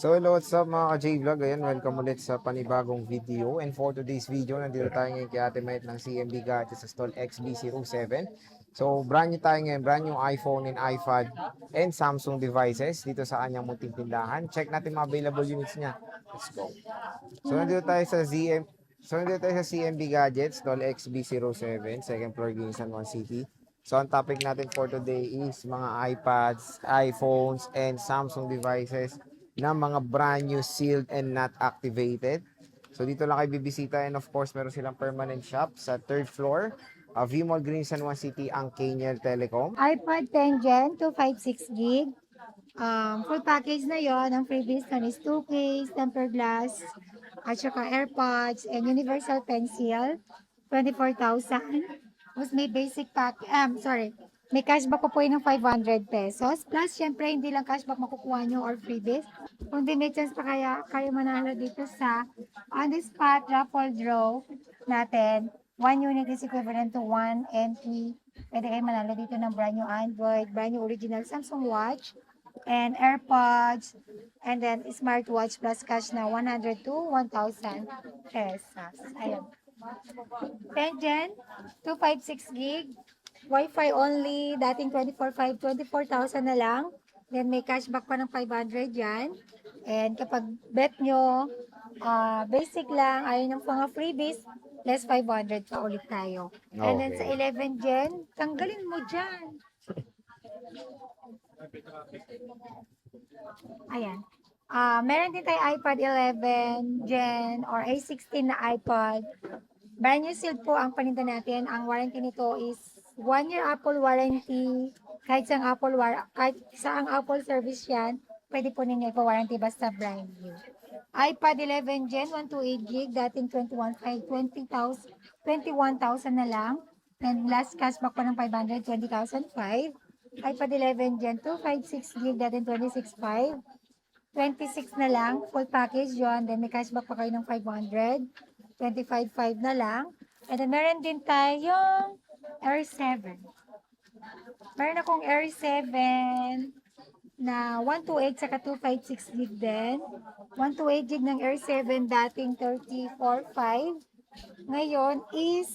So hello, what's up mga ka-J-Vlog? Ayan, welcome ulit sa panibagong video. And for today's video, nandito tayo ngayon kay Ate Mait ng CMB Gadgets sa stall XB07. So brand new tayo ngayon, brand new iPhone and iPad and Samsung devices dito sa kanyang munting tindahan. Check natin mga available units niya. Let's go. So nandito tayo sa CMB Gadgets, stall XB07, second floor, Ginsan, One City. So ang topic natin for today is mga iPads, iPhones, and Samsung devices na mga brand new, sealed, and not activated. So dito lang kayo bibisita, and of course meron silang permanent shop sa third floor, V-Mall Green San Juan City, ang Kaniel Telecom. iPad 10 Gen, 256 gig. Full package na yon. Ang freebies nun is 2 case, tempered glass, at saka AirPods, and universal pencil, 24,000. Tapos may basic pack, may cashback ko po yun ng 500 pesos. Plus, syempre, hindi lang cashback makukuha nyo or freebies. Kundi may chance pa kaya kayo manalo dito sa on the spot raffle draw natin. 1 unit is equivalent to 1 entry. Pwede kayo manalo dito ng brand new Android, brand new original Samsung Watch, and AirPods, and then smartwatch plus cash na 100 to 1,000 pesos. Ayun. 10 Gen, 256 gig, Wi-Fi only, dating 24,500, 24,000 na lang. Then may cashback pa ng 500 yan. And kapag bet nyo, basic lang, ayun yung mga freebies, less 500 pa ulit tayo. And then sa Okay. 11 Gen, tanggalin mo dyan. Ayan. Meron din tayo iPad 11 Gen or A16 na iPad. Brand new sealed po ang paninda natin. Ang warranty nito is 1 year Apple warranty. Kahit saang Apple service yan, pwede po ninyo ipa-warranty basta brand new. iPad 11 Gen 128 gig, dating 21,000 na lang. And last cashback pa ng 500, 20,005. iPad 11 Gen 256 gig, dating 26,500. 26 na lang, full package yon. Then may cashback pa kayo ng 500. 25,500 na lang. And then meron din tayong Air 7. Meron akong Air 7 na 128 saka 256 gig din. 128 gig ng Air 7 dating 34,500. Ngayon is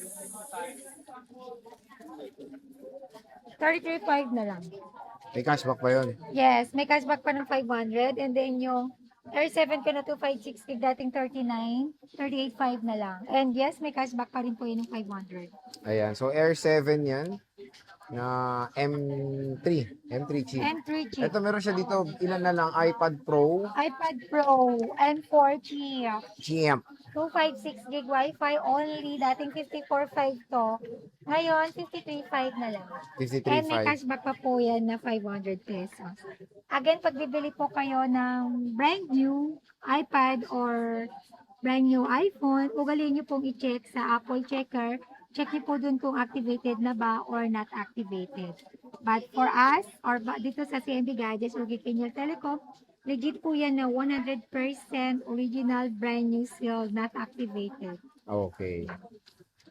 33,500 na lang. May cashback pa yun. Yes, may cashback pa ng 500 and then yung Air 7 ko na 256 gig dating 38,500 na lang. And yes, may cashback pa rin po yun ng 500. Ayan, so Air 7 yan na M3 chip. M3 chip. Ito meron siya dito, ilan na lang, iPad Pro iPad Pro M4 chip. GM. 256 gig Wi-Fi only. Dating 54,500 to. Ngayon, 53,500 na lang. And may 53.5. cashback pa po yan na 500 pesos. Again, pag bibili po kayo ng brand new iPad or brand new iPhone, ugaliin nyo pong i-check sa Apple Checker. Check nyo po dun kung activated na ba or not activated. But for us, or dito sa CMB Gadgets or Kaniel Telecom, legit po yan na 100% original brand new sealed, not activated. Okay.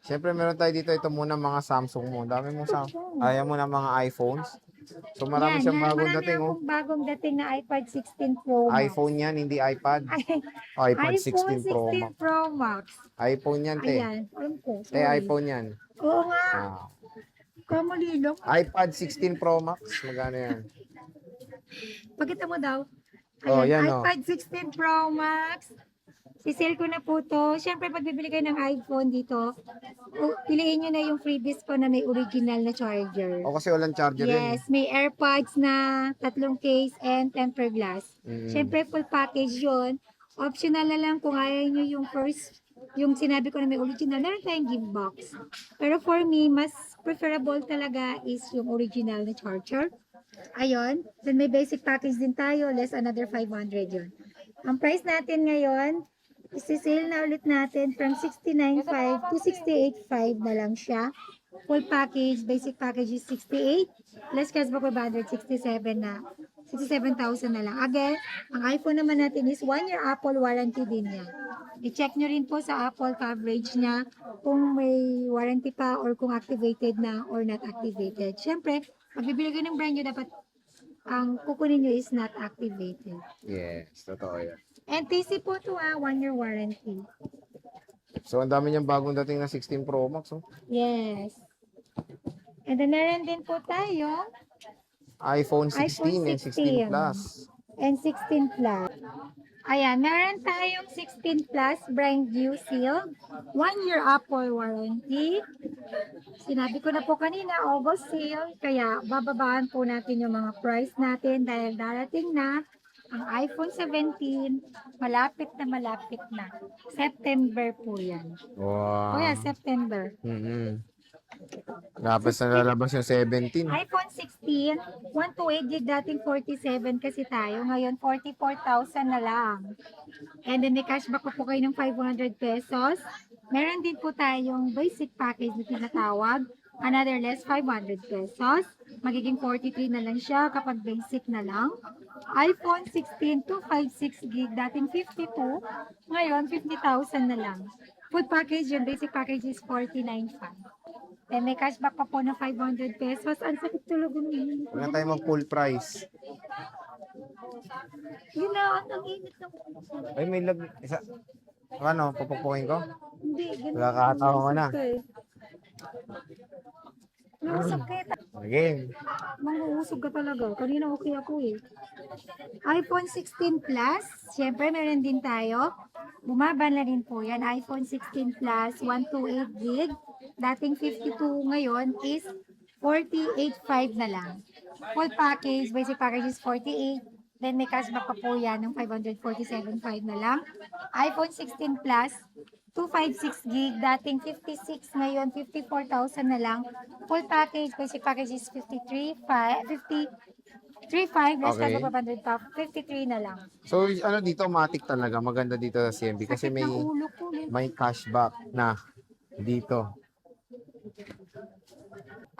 Siyempre meron tayo dito, ito muna mga Samsung mo. Dami mong ayaw mo na mga iPhones. So marami siyang bagong marami dating, oh. akong bagong dating na iPad 16 Pro Max. iPhone yan, hindi iPad. iPad 16 Pro Max. Pro Max. iPhone yan, te. Ayan, alam ko. Te, Sorry. iPhone yan. Oo nga. Ah. Kamulilok. iPad 16 Pro Max, magkano yan? Pakita mo daw. Oh, Ayan, yan, oh. iPad 16 Pro Max. Sisale ko na po to. Siyempre, pag bibili kayo ng iPhone dito, piliin nyo na yung freebies ko na may original na charger. O kasi walang charger yan. Yes, may AirPods na 3 case and tempered glass. Siyempre, full package yon. Optional na lang kung ayaw nyo yung sinabi ko na may original, meron tayong gift box. Pero for me, mas preferable talaga is yung original na charger. Ayun. Then may basic package din tayo, less another 500 yun. Ang price natin ngayon, isi-sale na ulit natin from 69,500 to 68,500 na lang siya. Full package, basic package is 68. Less cashback 500, 67 na. 67,000 na lang. Again, ang iPhone naman natin is 1 year Apple warranty din yan. I-check nyo rin po sa Apple coverage niya kung may warranty pa or kung activated na or not activated. Siyempre, pag bibili kayo ng brand nyo, dapat ang kukunin nyo is not activated. Yes, totoo yan. NTC po to 1 year warranty. So, ang dami niyang bagong dating na 16 Pro Max. Oh. Yes. And then meron din po tayo iPhone iPhone 16 and 16 16 Plus. and 16 Plus. Ayan, meron tayong 16 Plus brand new sealed. 1 year Apple warranty. Sinabi ko na po kanina, August sale. Kaya bababaan po natin yung mga price natin dahil darating na ang iPhone 17. Malapit na. September po yan. O Wow. yeah, September. Tapos na lalabas yung 17. iPhone 16, 128 gig dating 47 kasi tayo. Ngayon, 44,000 na lang. And then may cashback po kayo ng 500 pesos. Meron din po tayong basic package na tinatawag. Another less 500 pesos. Magiging 43 na lang siya kapag basic na lang. iPhone 16 256 gig dating 52. Ngayon, 50,000 na lang. Full package yung basic package is 49.5. And may cashback pa po ng 500 pesos. Ang sakit tulog ng Huwag na tayo mag-full price. Yun na, ang init ng Ay, may lag... Isa... Ano, pupukuhin ko? Hindi, ganun. Nakakatawa mo na. Nakasakit. Again. Manguusog ka talaga. Kanina okay ako eh. iPhone 16 Plus. Siyempre, meron din tayo. Bumaba na rin po yan. iPhone 16 Plus, 128 gig. Dating 52 ngayon is 48.5 na lang. Full package, basic package is 48. Then may cashback pa po yan ng 547.5 na lang. iPhone 16 Plus, 256 gig, dating 56, ngayon 54,000 na lang. Full package, basic package is 53.5, less Okay. cashback pa 500 pa, 53 na lang. So, ano dito, matic talaga. Maganda dito sa CMB kasi Sakit may ng ulo ko. may cashback na dito.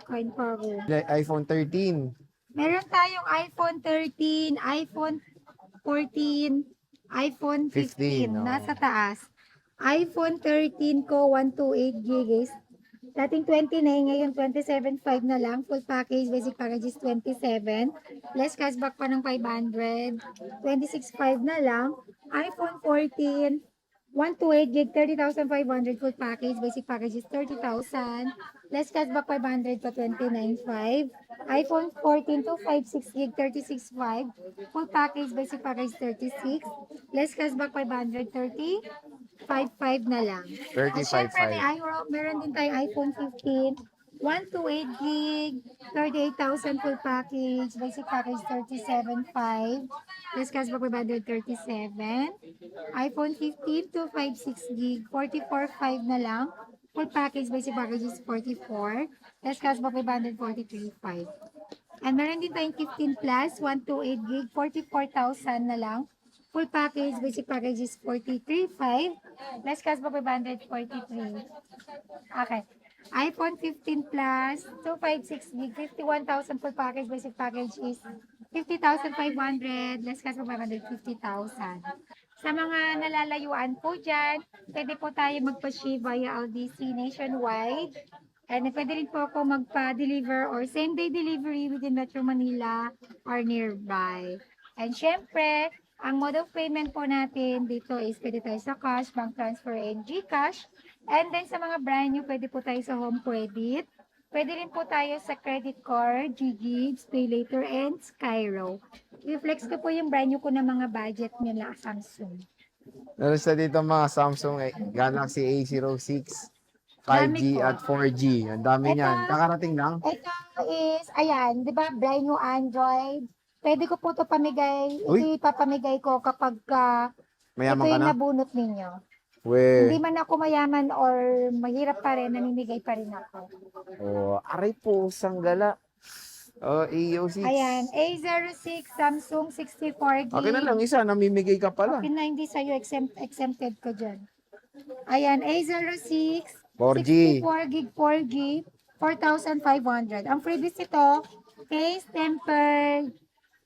Kain pa ako. iPhone 13. Meron tayong iPhone 13, iPhone 14, iPhone 15, 15, oh. nasa taas. iPhone 13 ko, 128 gigs. Dating 29, ngayon 27.5 na lang. Full package, basic package is 27. Less cashback pa ng 500. 26.5 na lang. iPhone 14, 128 gig, 30,500 full package. Basic package is 30,000. Less cashback 500 pa 29.5. iPhone 14 256 gig, 36.5. Full package, basic package 36. Less cashback 500, 5.5 na lang. At syempre, 35.5. meron din tayong iPhone 15. 128 gig, 38,000 full package, basic package 37.5, less cashback 537. iPhone 15 256 gig, 44.5 na lang. Full package, basic package is 44, less cashback 543.5. And meron din tayong 15 plus, 128 gig, 44,000 na lang. Full package, basic package is 43.5, less cashback 543. Okay. iPhone 15 Plus, 256 gig, 51,000 full package. Basic package is 50,500. Less cash po 550,000. Sa mga nalalayuan po dyan, pwede po tayo magpa-ship via LDC nationwide. And pwede rin po ako magpa-deliver or same-day delivery within Metro Manila or nearby. And syempre, ang mode of payment po natin dito is pwede tayo sa cash, bank transfer, and GCash. And then sa mga brand new, pwede po tayo sa home credit. Pwede rin po tayo sa credit card, GGigs, Pay Later, and Skyro. I-flex ko po yung brand new ko na mga budget nila Samsung. Meron sa dito mga Samsung Galaxy A06, 5G Dami ko. at 4G. Ang dami Ito. niyan. Kakarating lang. Ito is, ayan, di ba, brand new Android. Pwede ko po ito pamigay. Ito Uy. ipapamigay ko kapag ito Mayaman ka yung na. nabunot ninyo. Hindi We. man ako mayaman or mahirap pa rin, namimigay pa rin ako. Oh, aray po, sanggala. Oh, A06. Ayan, A06 Samsung 64 gig. Okay na lang isa, namimigay ka pala. Okay na, hindi sa'yo, exempted ko dyan. Ayan, A06 4G. 64 gig, 4G, 4,500. Ang freebies ito, case, tempered,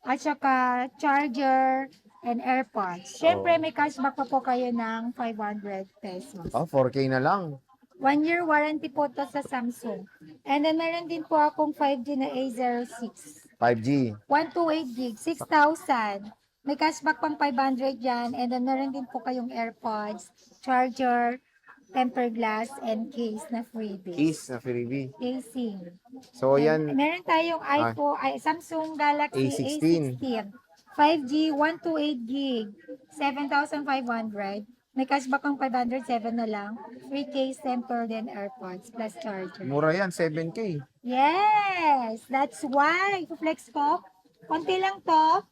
at saka charger, and AirPods. Siyempre, Oh. may cashback pa po kayo ng 500 pesos. Oh, 4K na lang. 1 year warranty po to sa Samsung. And then meron din po akong 5G na A06. 5G. 128 gig, 6,000. May cashback pang 500 yan. And then meron din po kayong AirPods, charger, tempered glass, and case na freebies. Keys na freebie. Casing. So, And yan. meron tayong iPhone, Samsung Galaxy A16. A16. 5G, 128 gig, 7,500. May cashback ang 507 na lang. Free case, tempered, and AirPods plus charger. Mura yan, 7K. Yes! That's why. Flex ko. Konti lang to.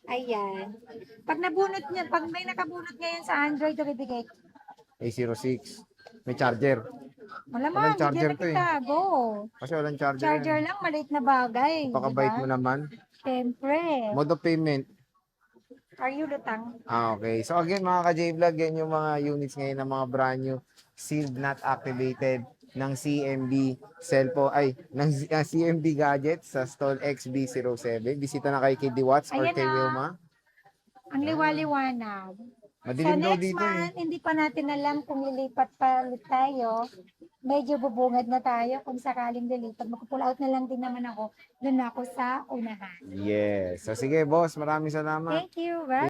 Ayan. Pag nabunot niya, pag may nakabunot ngayon sa Android, ito bibigay. A06. May charger. Malamang, Walang charger bigyan na to eh. kita. Go. Kasi walang charger. Charger yan. lang, maliit na bagay. Pakabait diba? mo naman. Siyempre. Mode of payment. Are you lutang? Okay. So again mga ka-J-Vlog, yan yung mga units ngayon ng mga brand new sealed not activated ng CMB cellphone, ng CMB gadgets sa stall XB07. Bisita na kay Kiddy Watts or Ayan kay na. Wilma. Ang liwaliwanag. Madilim So daw next dito eh. month, hindi pa natin alam kung lilipat pa ulit tayo. Medyo bubungad na tayo kung sakaling lilipat. Mag-pull out na lang din naman ako. Doon ako sa unahan. Yes. So sige boss, maraming salamat. Thank you. Bye.